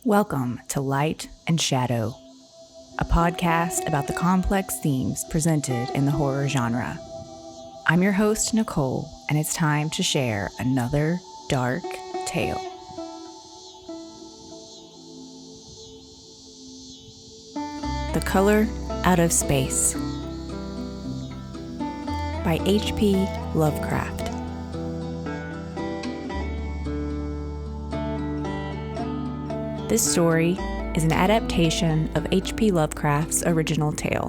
Welcome to Light and Shadow, a podcast about the complex themes presented in the horror genre. I'm your host, Nicole, and it's time to share another dark tale. The Color Out of Space by H.P. Lovecraft. This story is an adaptation of H.P. Lovecraft's original tale.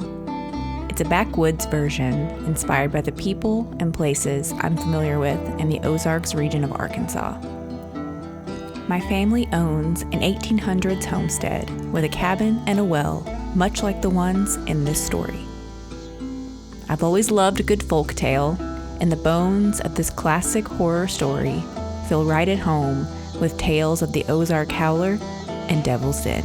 It's a backwoods version inspired by the people and places I'm familiar with in the Ozarks region of Arkansas. My family owns an 1800s homestead with a cabin and a well, much like the ones in this story. I've always loved a good folk tale, and the bones of this classic horror story feel right at home with tales of the Ozark Howler and Devil's Den.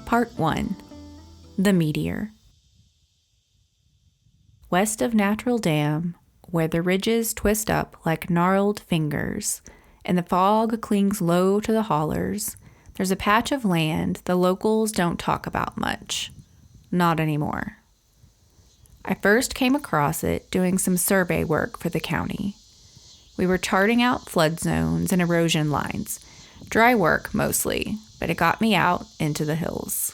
Part 1. The Meteor. West of Natural Dam, where the ridges twist up like gnarled fingers and the fog clings low to the hollers, there's a patch of land the locals don't talk about much. Not anymore. I first came across it doing some survey work for the county. We were charting out flood zones and erosion lines. Dry work mostly, but it got me out into the hills.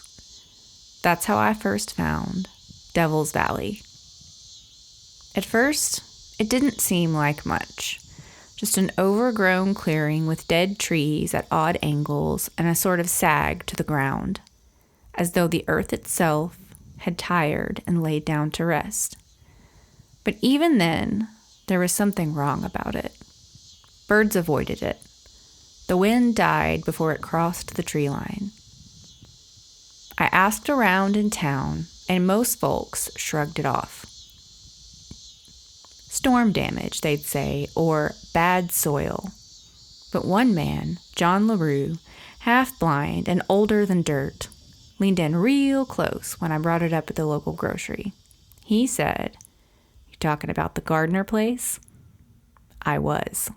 That's how I first found Devil's Valley. At first, it didn't seem like much. Just an overgrown clearing with dead trees at odd angles and a sort of sag to the ground, as though the earth itself had tired and laid down to rest. But even then, there was something wrong about it. Birds avoided it. The wind died before it crossed the tree line. I asked around in town, and most folks shrugged it off. Storm damage, they'd say, or bad soil. But one man, John LaRue, half blind and older than dirt, leaned in real close when I brought it up at the local grocery. He said, "You talking about the Gardner place?" I was.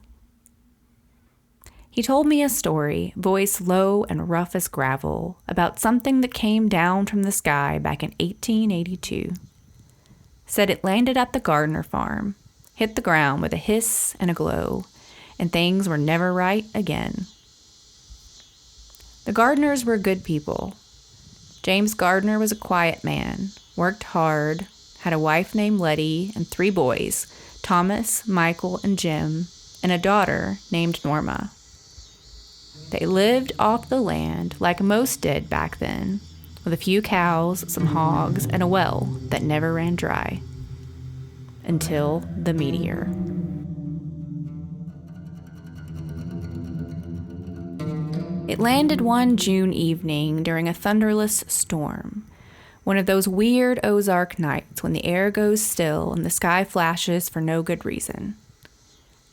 He told me a story, voice low and rough as gravel, about something that came down from the sky back in 1882. Said it landed at the Gardner farm, hit the ground with a hiss and a glow, and things were never right again. The Gardners were good people. James Gardner was a quiet man, worked hard, had a wife named Letty and 3 boys, Thomas, Michael, and Jim, and a daughter named Norma. They lived off the land like most did back then, with a few cows, some hogs, and a well that never ran dry. Until the meteor. It landed one June evening during a thunderless storm, one of those weird Ozark nights when the air goes still and the sky flashes for no good reason.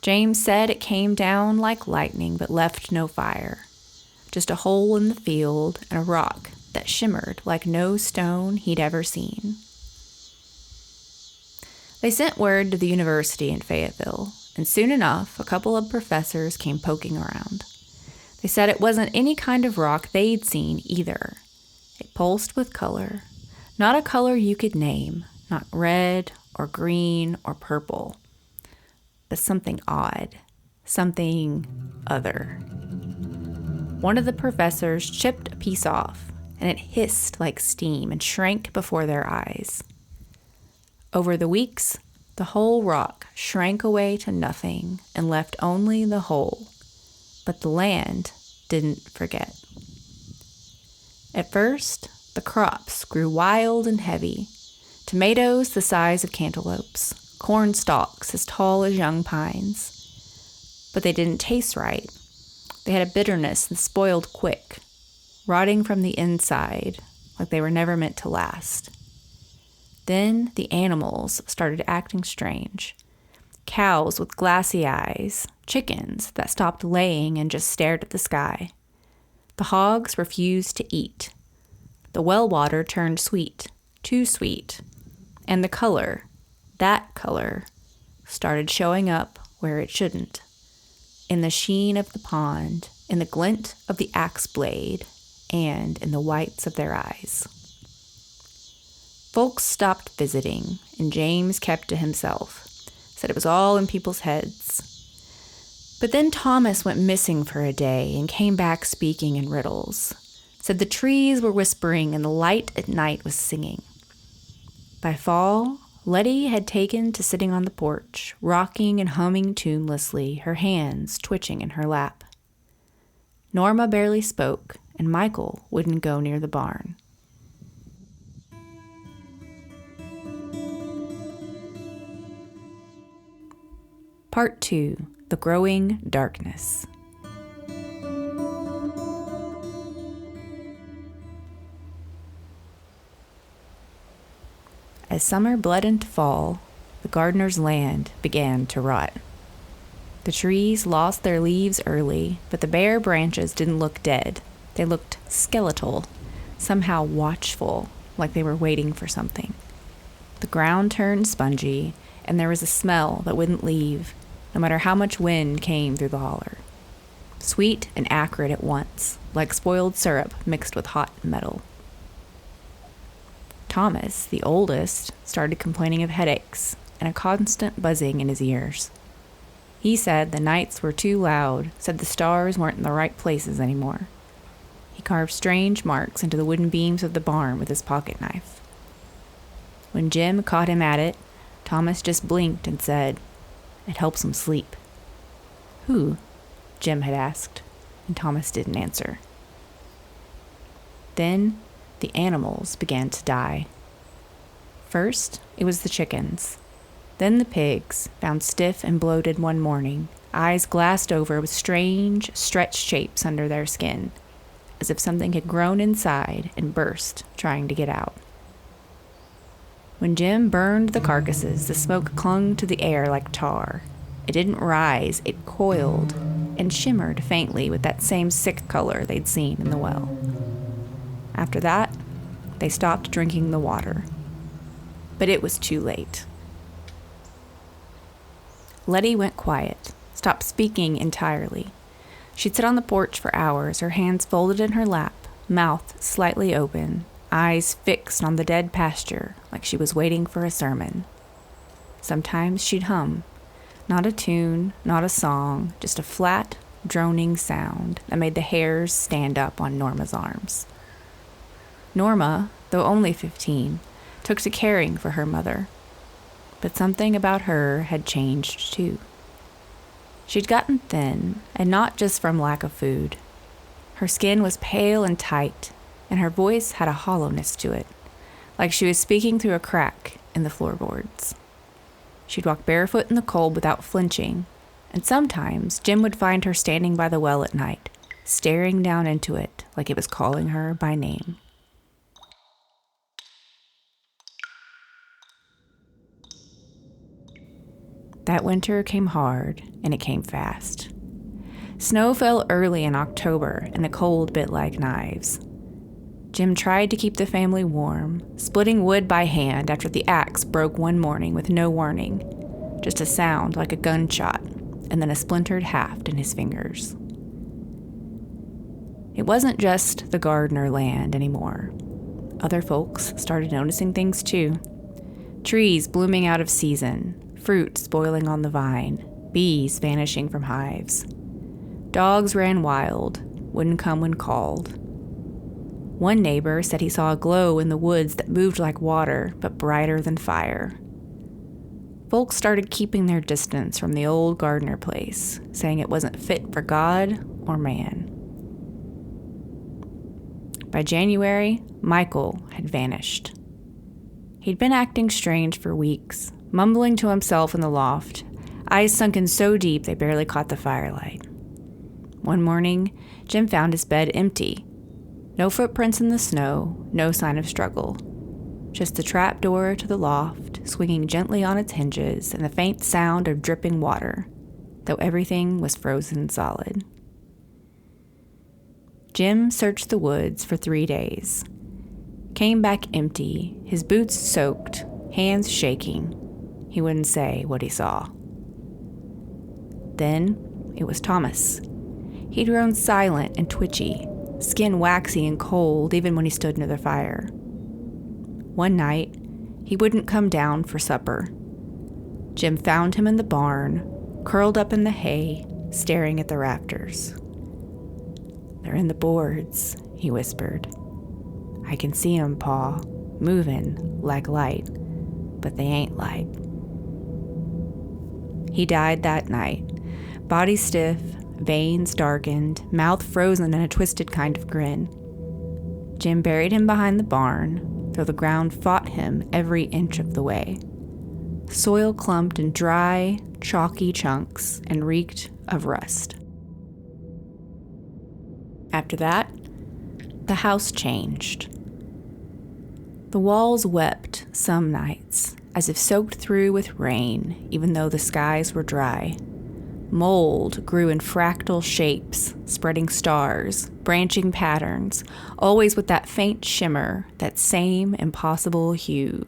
James said it came down like lightning but left no fire, just a hole in the field and a rock that shimmered like no stone he'd ever seen. They sent word to the university in Fayetteville, and soon enough a couple of professors came poking around. They said it wasn't any kind of rock they'd seen either. It pulsed with color, not a color you could name, not red or green or purple, but something odd, something other. One of the professors chipped a piece off, and it hissed like steam and shrank before their eyes. Over the weeks, the whole rock shrank away to nothing and left only the hole. But the land didn't forget. At first, the crops grew wild and heavy. Tomatoes the size of cantaloupes, corn stalks as tall as young pines. But they didn't taste right. They had a bitterness that spoiled quick, rotting from the inside, like they were never meant to last. Then the animals started acting strange. Cows with glassy eyes, chickens that stopped laying and just stared at the sky. The hogs refused to eat. The well water turned sweet, too sweet. And the color, that color, started showing up where it shouldn't. In the sheen of the pond, in the glint of the axe blade, and in the whites of their eyes. Folks stopped visiting, and James kept to himself, said it was all in people's heads. But then Thomas went missing for a day and came back speaking in riddles, said the trees were whispering and the light at night was singing. By fall, Letty had taken to sitting on the porch, rocking and humming tunelessly, her hands twitching in her lap. Norma barely spoke, and Michael wouldn't go near the barn. Part 2. The Growing Darkness. As summer bled into fall, the gardener's land began to rot. The trees lost their leaves early, but the bare branches didn't look dead. They looked skeletal, somehow watchful, like they were waiting for something. The ground turned spongy, and there was a smell that wouldn't leave, no matter how much wind came through the holler. Sweet and acrid at once, like spoiled syrup mixed with hot metal. Thomas, the oldest, started complaining of headaches and a constant buzzing in his ears. He said the nights were too loud, said the stars weren't in the right places anymore. He carved strange marks into the wooden beams of the barn with his pocket knife. When Jim caught him at it, Thomas just blinked and said, "It helps him sleep." "Who?" Jim had asked, and Thomas didn't answer. Then the animals began to die. First, it was the chickens. Then the pigs, found stiff and bloated one morning, eyes glassed over with strange, stretched shapes under their skin, as if something had grown inside and burst, trying to get out. When Jim burned the carcasses, the smoke clung to the air like tar. It didn't rise, it coiled, and shimmered faintly with that same sick color they'd seen in the well. After that, they stopped drinking the water. But it was too late. Letty went quiet, stopped speaking entirely. She'd sit on the porch for hours, her hands folded in her lap, mouth slightly open, eyes fixed on the dead pasture like she was waiting for a sermon. Sometimes she'd hum, not a tune, not a song, just a flat, droning sound that made the hairs stand up on Norma's arms. Norma, though only 15, took to caring for her mother. But something about her had changed too. She'd gotten thin, and not just from lack of food. Her skin was pale and tight, and her voice had a hollowness to it, like she was speaking through a crack in the floorboards. She'd walk barefoot in the cold without flinching, and sometimes Jim would find her standing by the well at night, staring down into it like it was calling her by name. That winter came hard, and it came fast. Snow fell early in October, and the cold bit like knives. Jim tried to keep the family warm, splitting wood by hand after the axe broke one morning with no warning, just a sound like a gunshot, and then a splintered haft in his fingers. It wasn't just the gardener land anymore. Other folks started noticing things too. Trees blooming out of season, fruit spoiling on the vine, bees vanishing from hives. Dogs ran wild, wouldn't come when called. One neighbor said he saw a glow in the woods that moved like water, but brighter than fire. Folks started keeping their distance from the old gardener place, saying it wasn't fit for God or man. By January, Michael had vanished. He'd been acting strange for weeks, mumbling to himself in the loft, eyes sunken so deep they barely caught the firelight. One morning, Jim found his bed empty. No footprints in the snow, no sign of struggle. Just the trap door to the loft, swinging gently on its hinges, and the faint sound of dripping water, though everything was frozen solid. Jim searched the woods for 3 days. came back empty, his boots soaked, hands shaking. He wouldn't say what he saw. Then it was Thomas. He'd grown silent and twitchy, skin waxy and cold even when he stood near the fire. One night, he wouldn't come down for supper. Jim found him in the barn, curled up in the hay, staring at the rafters. "They're in the boards," he whispered. "I can see 'em, Pa, moving like light, but they ain't light." He died that night, body stiff, veins darkened, mouth frozen in a twisted kind of grin. Jim buried him behind the barn, though the ground fought him every inch of the way. Soil clumped in dry, chalky chunks and reeked of rust. After that, the house changed. The walls wept some nights, as if soaked through with rain, even though the skies were dry. Mold grew in fractal shapes, spreading stars, branching patterns, always with that faint shimmer, that same impossible hue.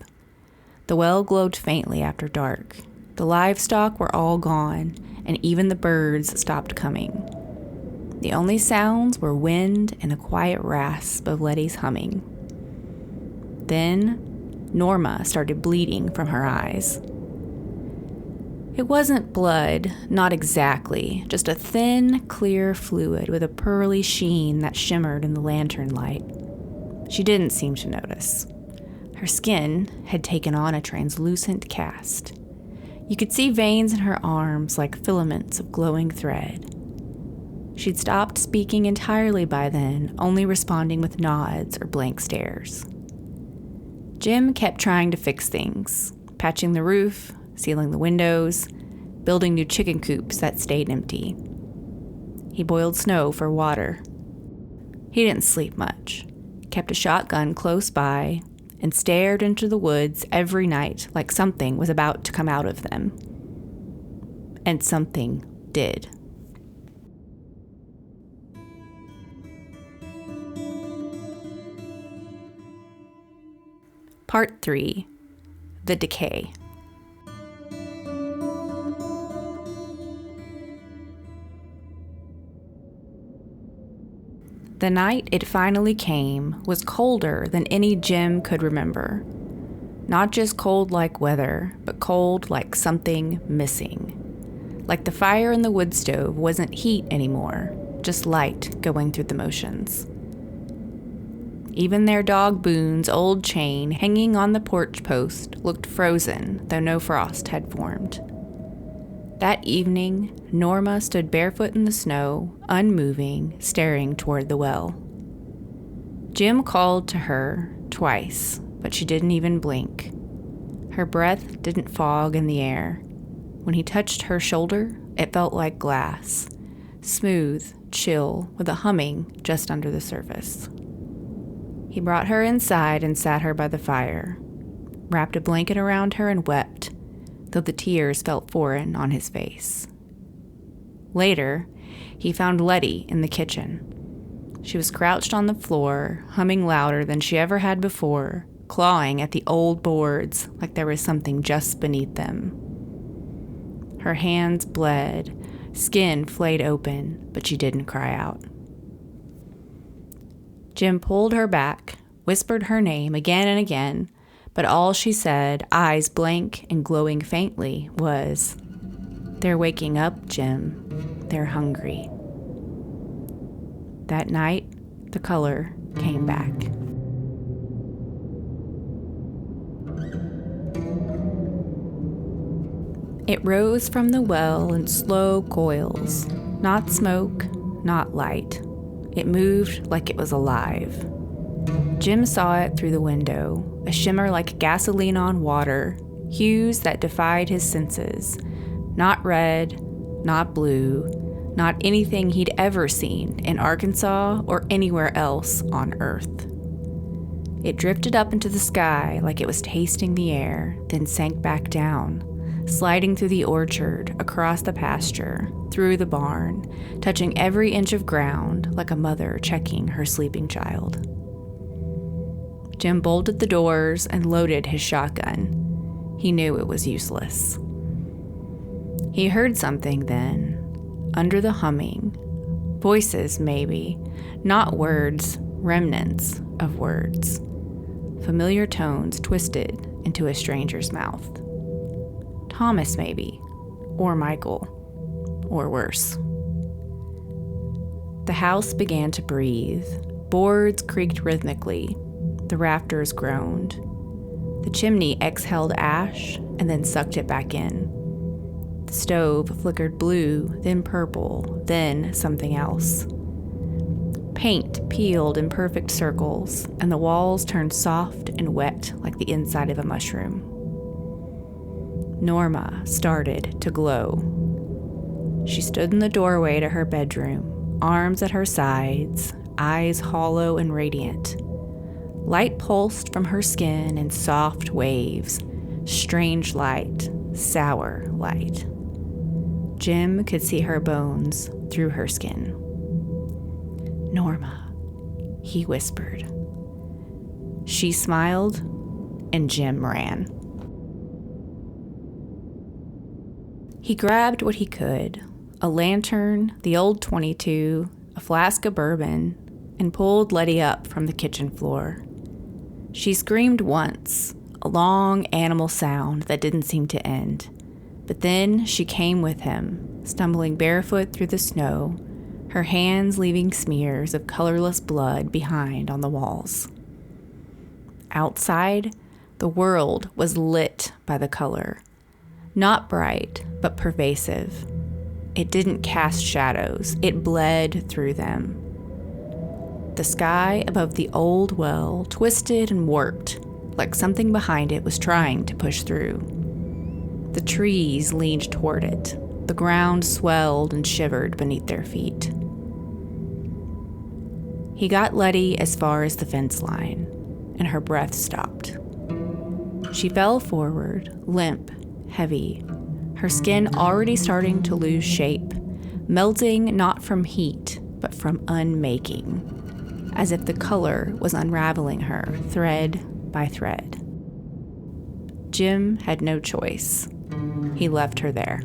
The well glowed faintly after dark. The livestock were all gone, and even the birds stopped coming. The only sounds were wind and the quiet rasp of Letty's humming. Then Norma started bleeding from her eyes. It wasn't blood, not exactly, just a thin, clear fluid with a pearly sheen that shimmered in the lantern light. She didn't seem to notice. Her skin had taken on a translucent cast. You could see veins in her arms like filaments of glowing thread. She'd stopped speaking entirely by then, only responding with nods or blank stares. Jim kept trying to fix things, patching the roof, sealing the windows, building new chicken coops that stayed empty. He boiled snow for water. He didn't sleep much, kept a shotgun close by, and stared into the woods every night like something was about to come out of them. And something did. Part 3. The Decay. The night it finally came was colder than any Jim could remember. Not just cold like weather, but cold like something missing. Like the fire in the wood stove wasn't heat anymore, just light going through the motions. Even their dog Boone's old chain hanging on the porch post looked frozen, though no frost had formed. That evening, Norma stood barefoot in the snow, unmoving, staring toward the well. Jim called to her twice, but she didn't even blink. Her breath didn't fog in the air. When he touched her shoulder, it felt like glass, smooth, chill, with a humming just under the surface. He brought her inside and sat her by the fire, wrapped a blanket around her and wept, though the tears felt foreign on his face. Later, he found Letty in the kitchen. She was crouched on the floor, humming louder than she ever had before, clawing at the old boards like there was something just beneath them. Her hands bled, skin flayed open, but she didn't cry out. Jim pulled her back, whispered her name again and again, but all she said, eyes blank and glowing faintly, was, "They're waking up, Jim. They're hungry." That night, the color came back. It rose from the well in slow coils, not smoke, not light. It moved like it was alive. Jim saw it through the window, a shimmer like gasoline on water, hues that defied his senses. Not red, not blue, not anything he'd ever seen in Arkansas or anywhere else on Earth. It drifted up into the sky like it was tasting the air, then sank back down, sliding through the orchard, across the pasture, through the barn, touching every inch of ground like a mother checking her sleeping child. Jim bolted the doors and loaded his shotgun. He knew it was useless. He heard something then, under the humming. Voices, maybe, not words, remnants of words. Familiar tones twisted into a stranger's mouth. Thomas, maybe, or Michael, or worse. The house began to breathe. Boards creaked rhythmically. The rafters groaned. The chimney exhaled ash and then sucked it back in. The stove flickered blue, then purple, then something else. Paint peeled in perfect circles, and the walls turned soft and wet like the inside of a mushroom. Norma started to glow. She stood in the doorway to her bedroom, arms at her sides, eyes hollow and radiant. Light pulsed from her skin in soft waves, strange light, sour light. Jim could see her bones through her skin. "Norma," he whispered. She smiled, and Jim ran. He grabbed what he could, a lantern, the old .22, a flask of bourbon, and pulled Letty up from the kitchen floor. She screamed once, a long animal sound that didn't seem to end. But then she came with him, stumbling barefoot through the snow, her hands leaving smears of colorless blood behind on the walls. Outside, the world was lit by the color. Not bright, but pervasive. It didn't cast shadows, it bled through them. The sky above the old well twisted and warped, like something behind it was trying to push through. The trees leaned toward it. The ground swelled and shivered beneath their feet. He got Letty as far as the fence line, and her breath stopped. She fell forward, limp, heavy, her skin already starting to lose shape, melting not from heat, but from unmaking, as if the color was unraveling her thread by thread. Jim had no choice. He left her there.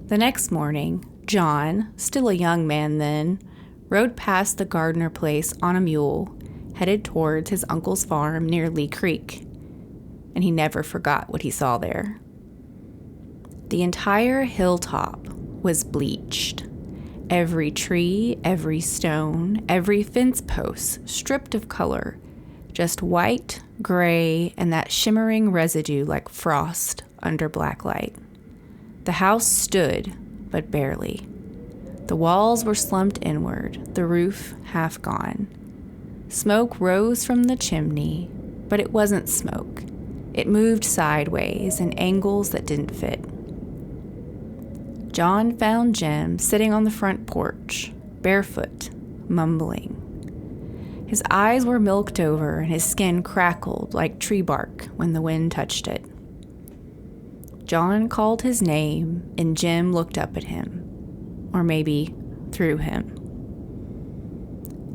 The next morning, John, still a young man then, rode past the Gardner place on a mule, headed towards his uncle's farm near Lee Creek, and he never forgot what he saw there. The entire hilltop was bleached. Every tree, every stone, every fence post stripped of color, just white, gray, and that shimmering residue like frost under black light. The house stood, but barely. The walls were slumped inward, the roof half gone. Smoke rose from the chimney, but it wasn't smoke. It moved sideways in angles that didn't fit. John found Jim sitting on the front porch, barefoot, mumbling. His eyes were milked over and his skin crackled like tree bark when the wind touched it. John called his name and Jim looked up at him, or maybe through him.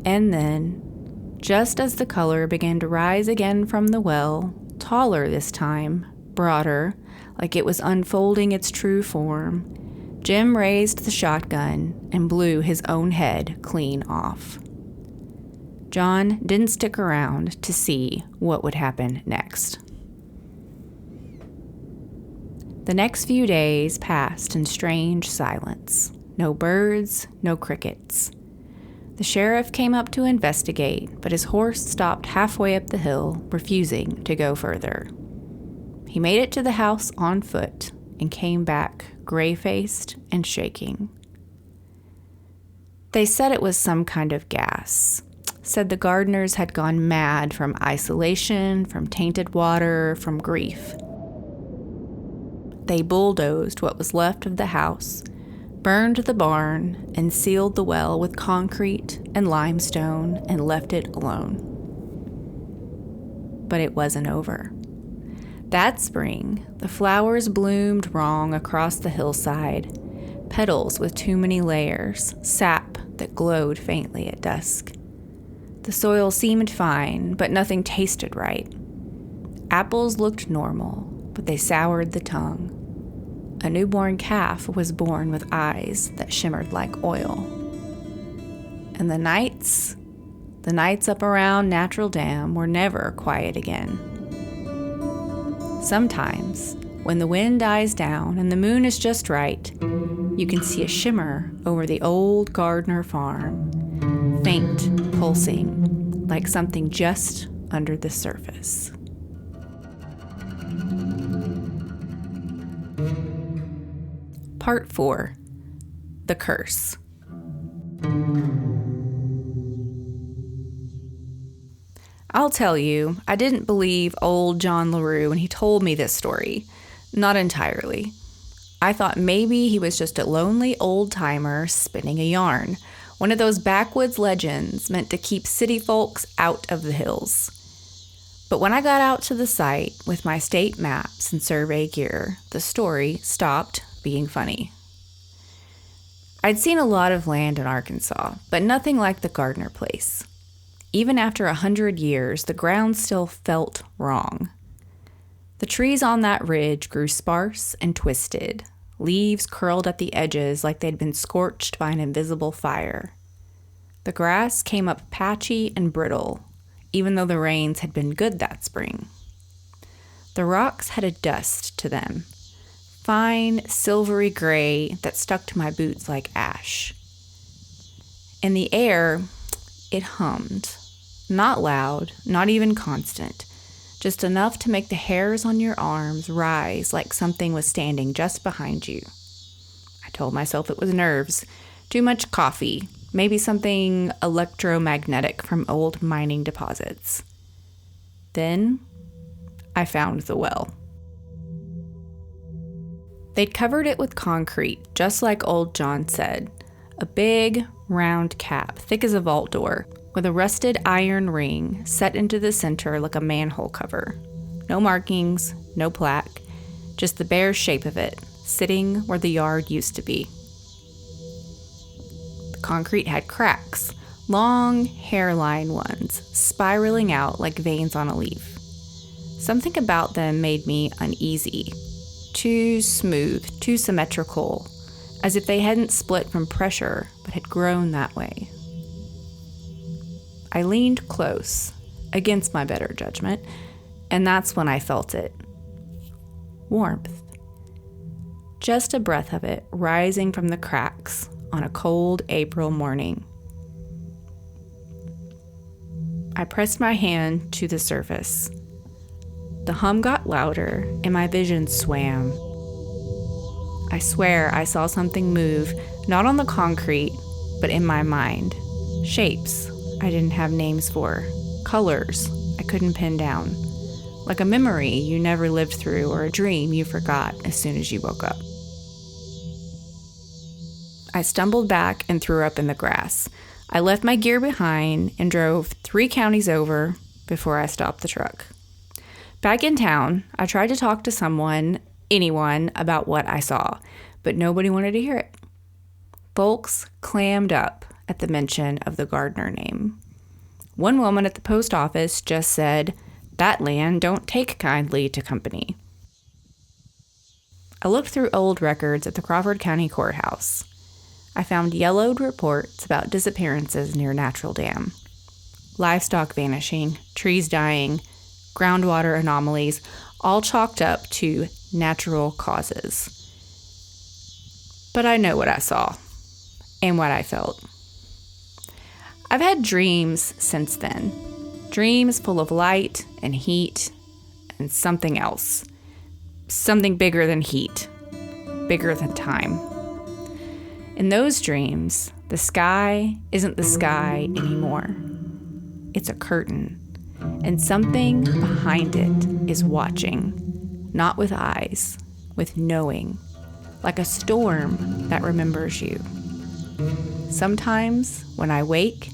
And then, just as the color began to rise again from the well, taller this time, broader, like it was unfolding its true form, Jim raised the shotgun and blew his own head clean off. John didn't stick around to see what would happen next. The next few days passed in strange silence. No birds, no crickets. The sheriff came up to investigate, but his horse stopped halfway up the hill, refusing to go further. He made it to the house on foot and came back gray-faced and shaking. They said it was some kind of gas. Said the Gardners had gone mad from isolation, from tainted water, from grief. They bulldozed what was left of the house, burned the barn, and sealed the well with concrete and limestone and left it alone. But it wasn't over. That spring, the flowers bloomed wrong across the hillside, petals with too many layers, sap that glowed faintly at dusk. The soil seemed fine, but nothing tasted right. Apples looked normal, but they soured the tongue. A newborn calf was born with eyes that shimmered like oil. And the nights up around Natural Dam were never quiet again. Sometimes, when the wind dies down and the moon is just right, you can see a shimmer over the old Gardner farm, faint, pulsing, like something just under the surface. Part 4. The Curse. I'll tell you, I didn't believe old John LaRue when he told me this story. Not entirely. I thought maybe he was just a lonely old-timer spinning a yarn, one of those backwoods legends meant to keep city folks out of the hills. But when I got out to the site with my state maps and survey gear, the story stopped being funny. I'd seen a lot of land in Arkansas, but nothing like the Gardner place. Even after 100 years, the ground still felt wrong. The trees on that ridge grew sparse and twisted. Leaves curled at the edges like they'd been scorched by an invisible fire. The grass came up patchy and brittle, even though the rains had been good that spring. The rocks had a dust to them, fine, silvery gray that stuck to my boots like ash. In the air, it hummed. Not loud, not even constant, just enough to make the hairs on your arms rise like something was standing just behind you. I told myself it was nerves, too much coffee, maybe something electromagnetic from old mining deposits. Then I found the well. They'd covered it with concrete, just like old John said. A big, round cap, thick as a vault door, with a rusted iron ring set into the center like a manhole cover. No markings, no plaque, just the bare shape of it, sitting where the yard used to be. The concrete had cracks, long hairline ones, spiraling out like veins on a leaf. Something about them made me uneasy. Too smooth, too symmetrical, as if they hadn't split from pressure, but had grown that way. I leaned close, against my better judgment, and that's when I felt it. Warmth. Just a breath of it rising from the cracks on a cold April morning. I pressed my hand to the surface. The hum got louder, and my vision swam. I swear I saw something move, not on the concrete, but in my mind. Shapes I didn't have names for. Colors I couldn't pin down. Like a memory you never lived through or a dream you forgot as soon as you woke up. I stumbled back and threw up in the grass. I left my gear behind and drove 3 counties over before I stopped the truck. Back in town, I tried to talk to anyone about what I saw, but nobody wanted to hear it. Folks clammed up at the mention of the Gardner name. One woman at the post office just said, "That land don't take kindly to company." I looked through old records at the Crawford County Courthouse. I found yellowed reports about disappearances near Natural Dam. Livestock vanishing, trees dying, groundwater anomalies, all chalked up to natural causes. But I know what I saw and what I felt. I've had dreams since then. Dreams full of light and heat and something else. Something bigger than heat. Bigger than time. In those dreams, the sky isn't the sky anymore. It's a curtain. And something behind it is watching. Not with eyes, with knowing. Like a storm that remembers you. Sometimes, when I wake,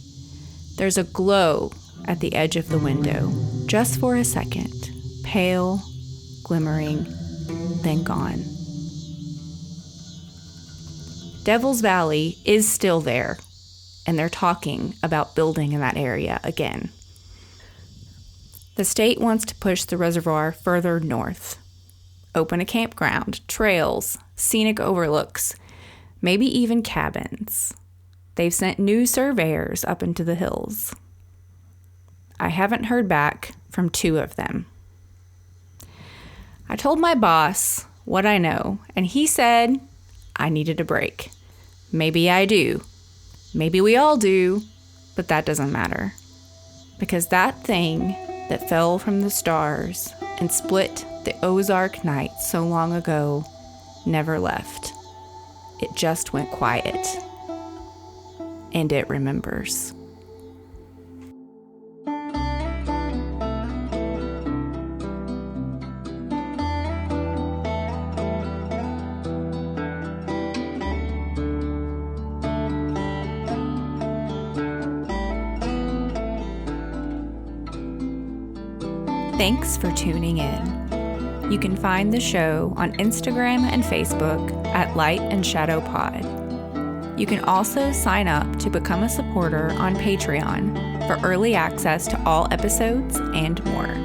there's a glow at the edge of the window, just for a second, pale, glimmering, then gone. Devil's Valley is still there, and they're talking about building in that area again. The state wants to push the reservoir further north, open a campground, trails, scenic overlooks, maybe even cabins. They've sent new surveyors up into the hills. I haven't heard back from 2 of them. I told my boss what I know, and he said I needed a break. Maybe I do. Maybe we all do, but that doesn't matter. Because that thing that fell from the stars and split the Ozark night so long ago never left. It just went quiet. And it remembers. Thanks for tuning in. You can find the show on Instagram and Facebook at Light and Shadow Pod. You can also sign up to become a supporter on Patreon for early access to all episodes and more.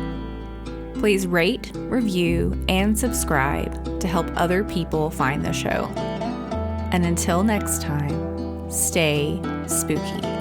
Please rate, review, and subscribe to help other people find the show. And until next time, stay spooky.